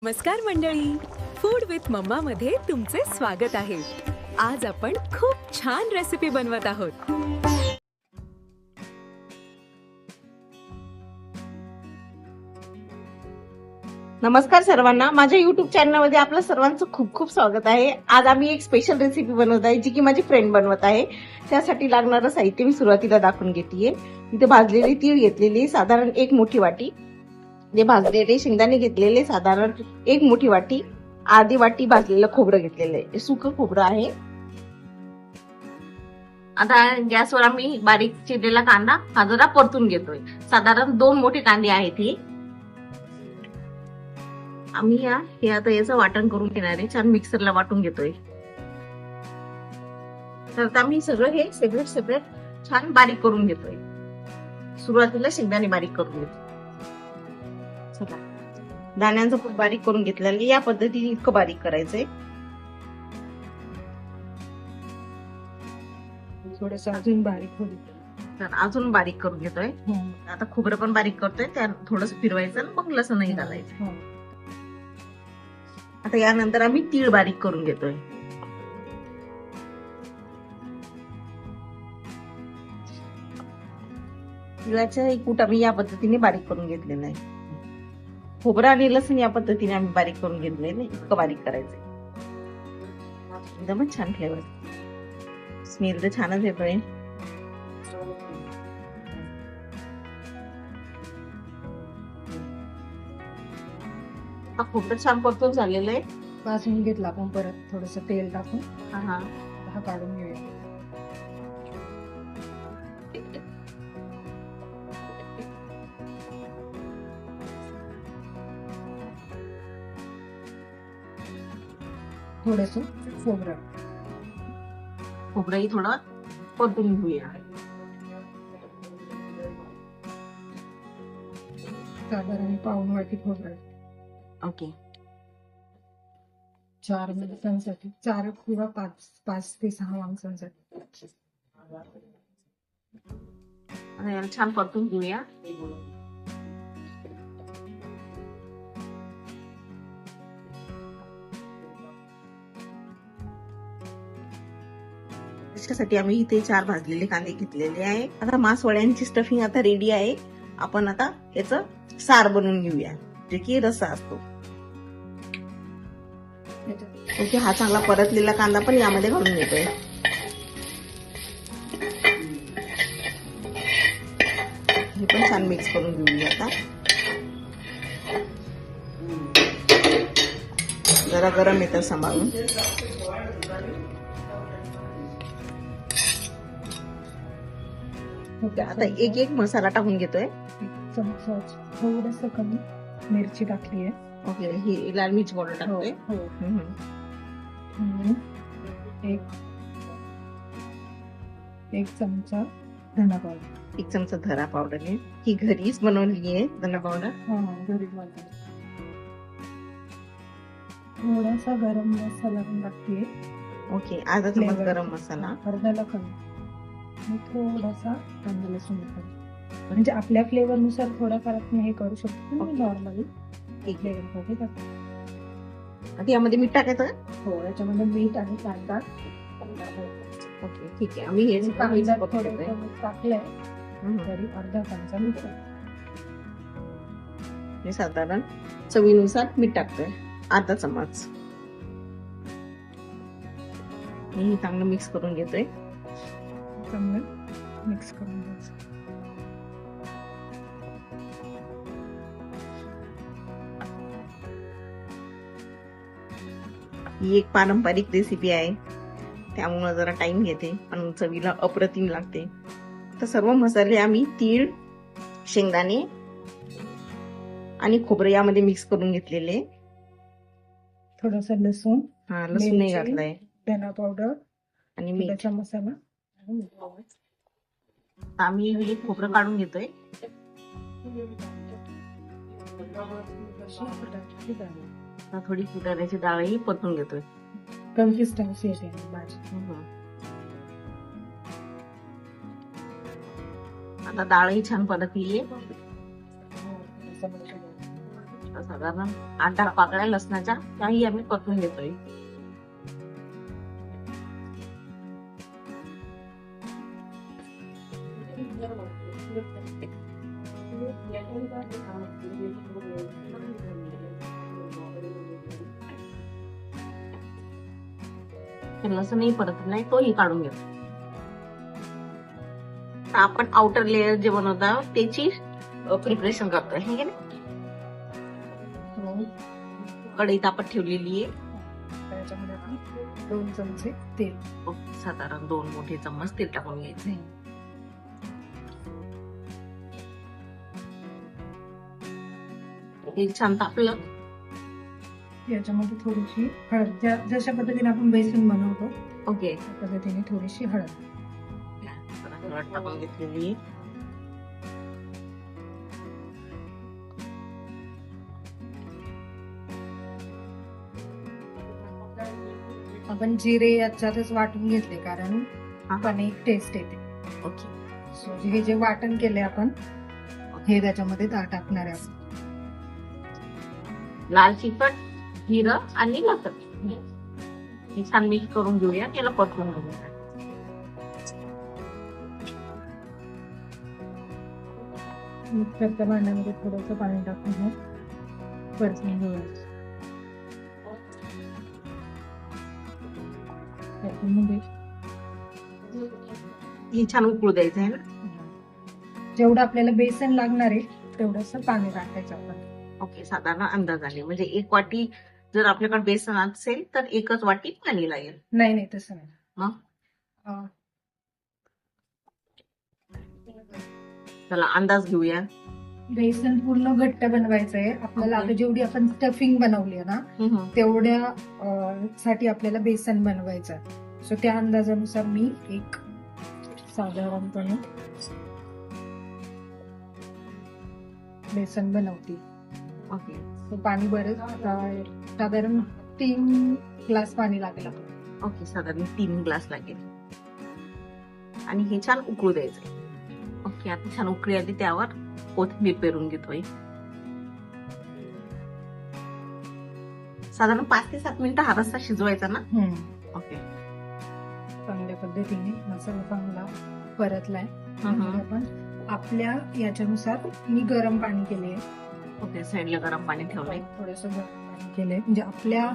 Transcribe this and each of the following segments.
नमस्कार मंडळी, food with mamma मध्ये तुमचे स्वागत आहे. आज आपण खूप छान रेसिपी बनवत आहोत. नमस्कार सर्वांना, माझ्या युट्यूब चॅनलमध्ये आपलं सर्वांचं खूप खूप स्वागत आहे. आज आम्ही एक स्पेशल रेसिपी बनवत आहे, जी की माझी फ्रेंड बनवत आहे. त्यासाठी लागणारं साहित्य मी सुरुवातीला दाखवून घेतेय. इथे भाजलेले तीळ घेतलेले साधारण 1 मोठी वाटी, जे भाजलेले शेंगदाणे घेतलेले साधारण 1 मोठी वाटी, अर्धी वाटी भाजलेलं खोबरं घेतलेलं आहे, सुकं खोबरं आहे. आता गॅसवर आम्ही बारीक चिरलेला कांदा हा जरा परतून घेतोय. साधारण 2 मोठे कांदे आहेत हे. आम्ही हे आता याचं वाटण करून घेणार आहे. छान मिक्सरला वाटून घेतोय. तर आता आम्ही सगळं हे सेपरेट छान बारीक करून घेतोय. सुरुवातीला शेंगदाणे बारीक करून घेतो. चला, दाण्यांचं खूप बारीक करून घेतलेलं या पद्धतीने इतकं बारीक करायचंय. थोडस अजून बारीक होईल. तर अजून बारीक करून घेतोय. आता खोबरं पण बारीक करतोय. त्या थोडस फिरवायचं आणि मग लसूणही घालायचं. आता यानंतर आम्ही तीळ बारीक करून घेतोय. तिळाचा कूट आम्ही या पद्धतीने बारीक करून घेतलेला आहे. खोबरं आणि लसूण या पद्धतीने आम्ही बारीक करून घेतलेलं, इतकं बारीक करायचंय. एकदमच छान फ्लेवर, स्मेल तर छानच येतोय. खोबरं छान परतून झालेलं आहे. भाजून घेतला आपण परत थोडस तेल टाकून हा काढून घेऊया. थोडस खोबरंही थोडं परतून घेऊया. साधारण पाऊण वाटी खोबरं. ओके, 4 माणसांसाठी, 4 किंवा 5 ते 6 माणसांसाठी. आता याला छान परतून घेऊया. त्याच्यासाठी आम्ही इथे 4 भाजलेले कांदे घेतलेले आहे. आता मासवड्यांची स्टफिंग आता रेडी आहे. आपण आता याचं सार बनवून घेऊया, जे की रस्सा असतो. ओके, हा चांगला परतलेला कांदा पण यामध्ये घालून घेतोय. हे पण छान मिक्स करून घेऊया. आता जरा गरम येतं सांभाळून. आता एक मसाला टाकून घेतोय. चमचा थोडस कमी मिरची टाकली आहे. ओके, ही लाल मिरची पावडर टाकतोय. एक चमचा धना पावडर. 1 चमचा धना पावडर आहे. ही घरीच बनवलेली आहे धना पावडर. घरी बनवते. थोडासा गरम मसाला पण टाकते. ओके, अर्धा चमचा गरम मसाला, अर्ध्याला कमी. थोडासा कांदा लसूण म्हणजे आपल्या फ्लेवर नुसार थोडाफार आपण हे करू शकतो. नॉर्मली एक फ्लेवर टाकतो. आता यामध्ये मीठ टाकायचं. हो, याच्यामध्ये मीठ आणि कांदा. ओके, ठीक आहे. आम्ही हे टाकलंय तरी अर्धा चमचा मीठ. हे साधारण चवीनुसार मीठ टाकतोय, अर्धा चमच. हे चांगलं मिक्स करून घेतोय. चांगलं मिक्स करून घ्यायचं. ही एक पारंपरिक रेसिपी आहे, त्यामुळे जरा टाइम घेते, पण चवीला अप्रतिम लागते. तर सर्व मसाले आम्ही तीळ, शेंगदाणे आणि खोबरं यामध्ये मिक्स करून घेतलेले. थोडासा लसूण, लसूणही घातलाय, धना पावडर आणि मीठा मसाला. आम्ही हे खोबरं काढून घेतोय. थोडी फुटाण्याची डाळही परतून घेतोय. कन्सिस्टन्सी येते भाजी. आता डाळही छान परतली आहे. आता साधारण 8-10 पाकळ्या लसणाच्या त्याही आम्ही परतून घेतोय. लसूणही परत नाही तोही काढून घेतो. आपण आउटर लेअर जे बनवत आहोत त्याची प्रिपरेशन करतोय हे की नाही. कढईत आपण ठेवलेली आहे. त्याच्यामध्ये आपण 2 चमचे तेल, साधारण 2 मोठे चम्मच तेल टाकून घ्यायचे. हे छान तापलं. याच्यामध्ये थोडीशी हळद, जशा पद्धतीने आपण बेसन बनवतो ओके, त्या पद्धतीने थोडीशी हळद. हळद टाकून घेतलेली आहे. आपण जिरे याच्यातच वाटून घेतले कारण हा. पण एक टेस्ट येते. ओके, So, हे जे वाटण केले आपण हे त्याच्यामध्ये टाकणार आहे आपण. लाल तिखट, जिरं आणि लसूण हे छान मिक्स करून घेऊया. त्याला परतून घेऊया. मिक्सरच्या भांड्यामध्ये थोडंसं पाणी टाकून हे परतून घेऊया. त्याच्यामध्ये हे छान उकळू द्यायचं आहे ना. जेवढं आपल्याला बेसन लागणार आहे तेवढंसं पाणी टाकायचं आपण. ओके, साधारण अंदाजाने म्हणजे 1 वाटी जर आपल्याकडे बेसन असेल तर 1च वाटी पाणी लागेल. नाही तसं नाही. मग? अं, चला अंदाज घेऊया. बेसन पूर्ण घट्ट बनवायचं आहे आपल्याला. Okay. आता जेवढी आपण स्टफिंग बनवली आहे ना तेवढ्या साठी आपल्याला बेसन बनवायचं. सो त्या अंदाजानुसार मी एक साधारणपणे बेसन बनवते. ओके, So, पाणी बरंच साधारण 3 ग्लास पाणी लागेल आपल्याला. ओके, साधारण 3 ग्लास लागेल. आणि हे छान उकळू द्यायचं. ओके, आता छान उकळी आली त्यावर कोथिंबीर पेरून घेतोय. साधारण 5 ते 7 मिनिटं हा रस्सा शिजवायचा ना. ओके, चांगल्या पद्धतीने मसाला चांगला परतलाय. आपण आपल्या याच्यानुसार मी गरम पाणी केले. ओके, साईडला गरम पाणी ठेवलंय. थोडस गरम पाणी केलंय म्हणजे आपल्या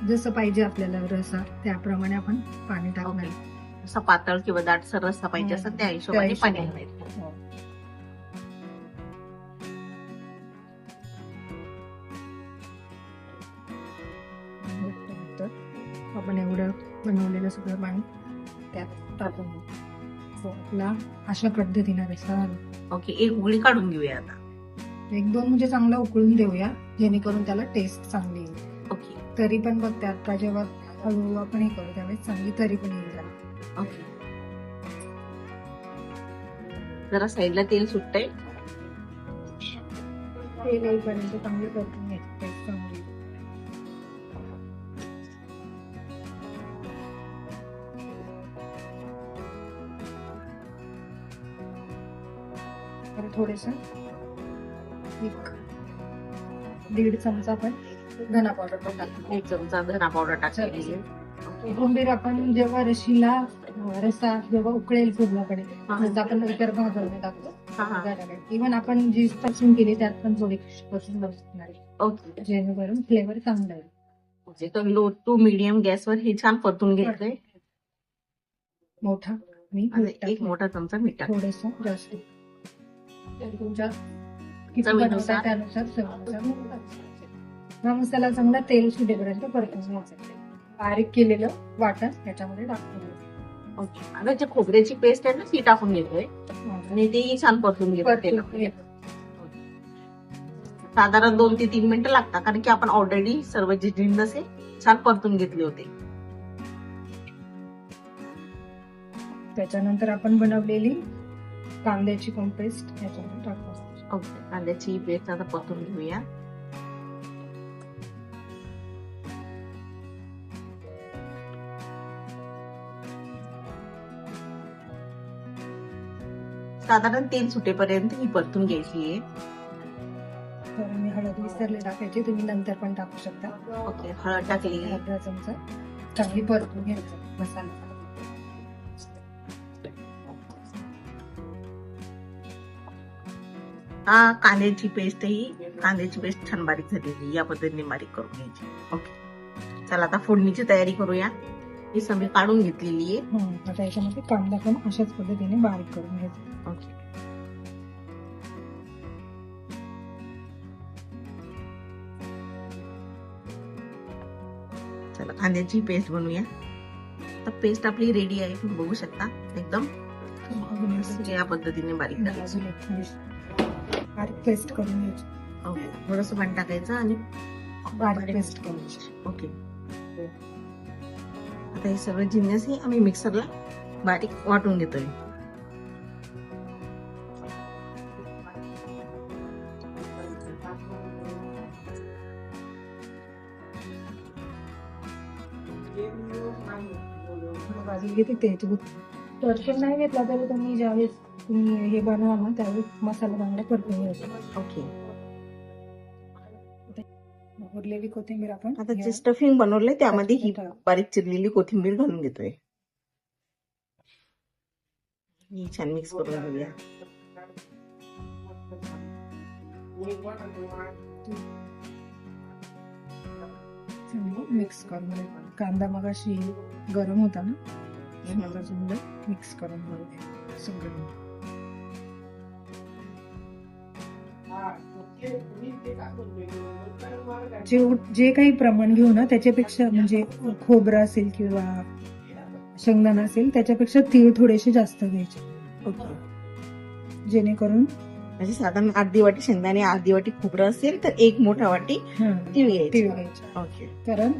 जसं पाहिजे आपल्याला रसा त्याप्रमाणे आपण पाणी टाकणार. असा पातळ किंवा दाटसर रस्सा पाहिजे असं त्या हिशोबाने पाणी घालायचं. हो. आपण एवढं बनवलेलं सगळं पाणी त्यात टाकून घेऊ. So, आपला अशा पद्धतीने रस्सा झाला. ओके, एक उकळी काढून घेऊया आता. 1-2 म्हणजे चांगला उकळून देऊया जेणेकरून त्याला टेस्ट चांगली येईल. ओके, तरी पण बघते आता जेव्हा हळूहळू आपण हे करू त्यावेळेस चांगली तरी पण येईल त्याला. ओके, जरा साईडला तेल सुटतंय. तेल येईपर्यंत चांगली परतून घ्यायची. टेस्ट चांगली येईल. तर थोडेस 1-1.5 चमचा आपण धना पावडर पण टाकतो. 1 चमचा धना पावडर टाकलेली आहे. कोथिंबीर आपण जेव्हा रस्सा जेव्हा उकळेल पूर्णपणे जसं आपण इतर भाज्यांमध्ये टाकतो इव्हन आपण जी स्टफिंग केली त्यात पण थोडी परतून बसणार आहे. ओके, जेणेकरून फ्लेवर चांगला येईल. म्हणजे तो लो टू मीडियम गॅसवर हे छान परतून घ्यायचंय. मोठा मी आता 1 मोठा चमचा मीठ टाक. थोडस जास्त तुमच्या किती चवीनुसार. बनवता त्यानुसार चवीनुसार हा मसाला चांगला तेल सुटेपर्यंत परतून घ्यायचा. बारीक केलेलं वाटण त्याच्यामध्ये टाकून द्यायचं. ओके, आता जे खोबऱ्याची पेस्ट आहे ना ती टाकून घेतोय आणि तेही छान परतून घेतो तेलात. परतून घ्यायचं. साधारण 2 ते 3 मिनिटं लागतात कारण की आपण ऑलरेडी सर्व जे जिन्नस आहे छान परतून घेतले होते. त्याच्यानंतर आपण बनवलेली कांद्याची पण पेस्ट याच्यामध्ये टाकतो. ओके, कांद्याची पेस्ट आता परतून घेऊया. साधारण तेल सुटेपर्यंत ही परतून घ्यायची आहे. तर मी मिक्सरला टाकायची, तुम्ही नंतर पण टाकू शकता. ओके, हळद टाकली. अर्धा चमचा चांगली परतून घ्यायचं मसाला. हा कांद्याची पेस्ट छान बारीक झालेली, या पद्धतीने बारीक करून घ्यायची. ओके, चला आता फोडणीची तयारी करूया. ही सगळी काढून घेतलेली आहे. आता याच्यामध्ये कांदा पण अशाच पद्धतीने बारीक करून घ्यायचा. ओके, चला कांद्याची पेस्ट बनवूया. तर पेस्ट आपली रेडी आहे, तुम्ही बघू शकता एकदम या पद्धतीने बारीक करायची. अजून एक बारीक पेस्ट करून घ्यायची. ओके, थोडस पाणी टाकायचं आणि बारीक पेस्ट करायची. ओके, आता हे सगळे जिन्नस हे आम्ही मिक्सरला बारीक वाटून घेतोय. भाजी घेते त्याच्यात तडका नाही घेतला तरी तुम्ही ज्यावेळेस तुम्ही हे बनवा ना त्यावेळेस मसाला चांगला परतून घ्यायचा. ओके, उरलेली कोथिंबीर आपण आता जे स्टफिंग बनवलंय त्यामध्ये ही बारीक चिरलेली कोथिंबीर घालून घेतोय. ही छान मिक्स करून घेऊया. मिक्स करून घ्यायचं. कांदा मगाशी गरम होता ना, मिक्स करून घेऊ सगळं. जे काही प्रमाण घेऊ ना त्याच्यापेक्षा म्हणजे खोबरं असेल किंवा शेंगदाणा असेल त्याच्यापेक्षा तीळ थोडेसे जास्त घ्यायचे. ओके, जेणेकरून म्हणजे साधारण अर्धी वाटी शेंगदाणे, अर्धी वाटी खोबरं असेल तर एक मोठा वाटी तीळ घ्यायचे. ओके, कारण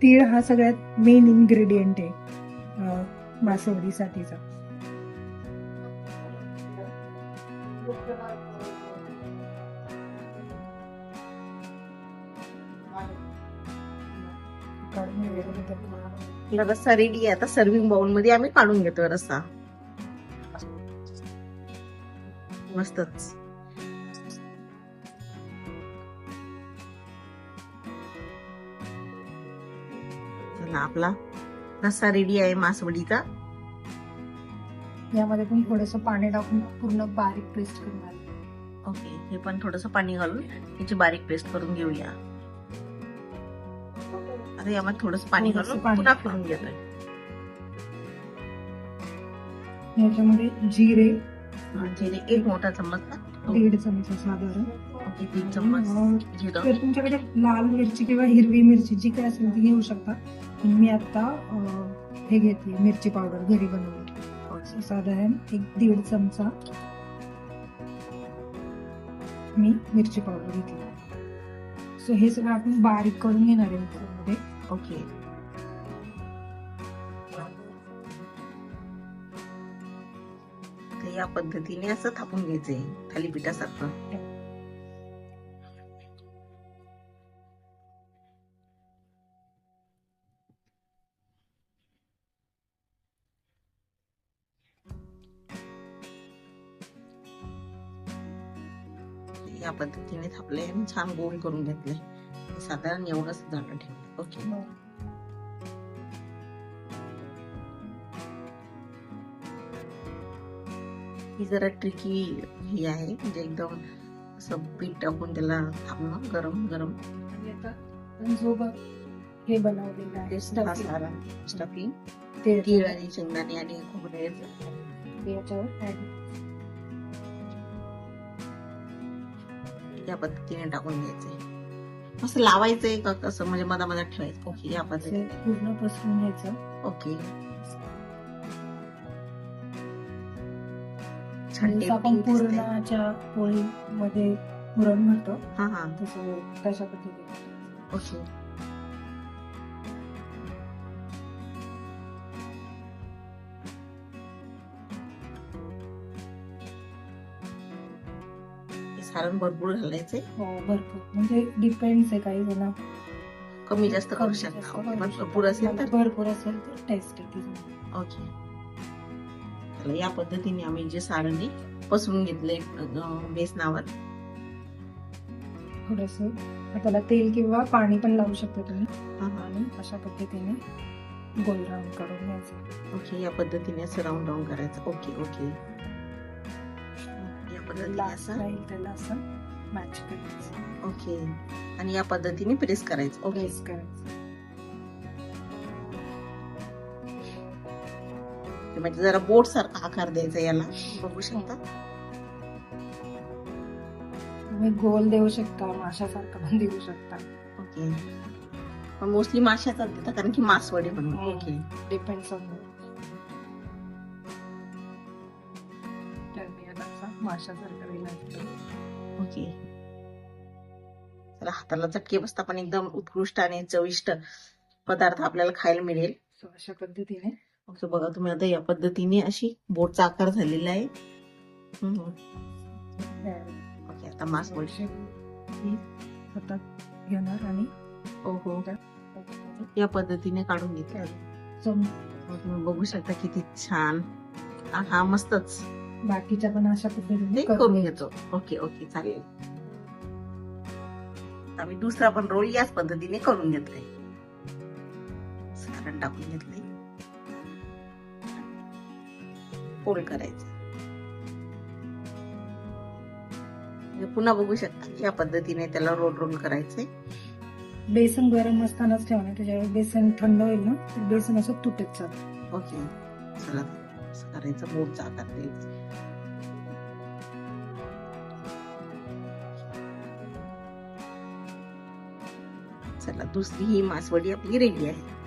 तीळ हा सगळ्यात मेन इन्ग्रेडियंट आहे मासवडीसाठीचा. रस्सा रेडी आहे. आता सर्विंग बाउल मध्ये आम्ही काढून घेतोय रस्सा. मस्तच. चला आपला रस्सा रेडी आहे मासवडीचा. यामध्ये पण थोडस पाणी टाकून पूर्ण बारीक पेस्ट करणार. ओके, हे पण थोडस पाणी घालून याची बारीक पेस्ट करून घेऊया. आता यामध्ये थोडस पाणी घालून पुन्हा करून घेतोय. याच्यामध्ये जिरे एक मोठा चम्मच ना, 1.5 चमचा साधारण. ओके, 3 चम्मच जिरं. तर तुमच्याकडे लाल मिरची किंवा हिरवी मिरची जी काय असेल ती घेऊ शकता. मी आता हे घेतली मिरची पावडर घरी बनवली. साधारण 1.5 चमचा मी मिरची पावडर घेतली. सो हे सगळं आपण बारीक करून घेणार आहे मिक्सरमध्ये. ओके, तर या पद्धतीने असं थापून घ्यायचंय थालीपीठासारखं. या पद्धतीने थापले आणि छान गोल करून घेतले. साधारण एवढंच झालं ठेवलं. ओके, ही जरा ट्रिकी ही आहे, म्हणजे एकदम असं पीठ टाकून त्याला थांबणं गरम गरम. जो हे बनवलेलं आहे स्टफिंग ते तीळ आणि शेंगदाणे आणि खोबरे याच्यावर या पद्धतीने टाकून घ्यायचे. असं लावायचंय का कसं, म्हणजे मधामध्ये ठेवायचं. ओके, या पद्धतीने पूर्ण पसरून घ्यायचं. ओके, आपण पुरणाच्या पोळीमध्ये पुरण म्हणतो हा हा, तशा पद्धतीने. ओके, सारण भरपूर घालायचंय. हो, भरपूर म्हणजे डिपेंड्स आहे. काही जण कमी जास्त करू शकता. भरपूर असेल तर भरपूर असेल तर टेस्ट येते. ओके, तर या पद्धतीने आम्ही जे सारण पसरून घेतले बेसनावर. थोडस त्याला तेल किंवा पाणी पण लावू शकता तुम्ही हा, हा. आणि अशा पद्धतीने गोल राऊंड करून घ्यायचं. ओके, या पद्धतीने असं राऊंड राऊंड करायचं. ओके ओके, या पद्धतीने लास्ट असं. राहील त्याला असं मॅच करायचं, ओके, आणि या पद्धतीने प्रेस करायचं. ओके, प्रेस करायचं. म्हणजे जरा बोट सारखा आकार द्यायचा याला, बघू शकता. तुम्ही गोल देऊ शकता, माशासारखं पण देऊ शकता, ओके, पण मोस्टली माशाचाच देतात कारण की मासवडी म्हणून. हो. ओके, डिपेंड्स ऑन तर मी याला असा माशासारखं दिला असतो. ओके. चला, हाताला चटके बसता पण एकदम उत्कृष्ट आणि चविष्ट पदार्थ आपल्याला खायला मिळेल. So, अशा पद्धतीने ओके, बघा तुम्ही आता या पद्धतीने अशी बोटचा आकार झालेला आहे. हम्म. ओके, आता मासवडी. ही हातात घेणार आणि ओहो, या पद्धतीने काढून घेतलं. तुम्ही बघू शकता किती छान. हा, मस्तच. बाकीच्या पण अशा पद्धतीने ते करून घेतो. ओके ओके, चालेल. आम्ही दुसरा पण रोल याच पद्धतीने करून घेतलाय. सारण टाकून घेतलंय, फोल्ड करायचं. पुन्हा बघू शकता या पद्धतीने त्याला रोल रोल करायचंय. बेसन गरम असतानाच ठेवणार, त्याच्यावर बेसन थंड होईल ना तर बेसन असं तुटत चालतं. ओके, चला असं करायचं, बोटचा आकार द्यायचा. चला, दुसरी ही मासवडी आपली रेडी आहे.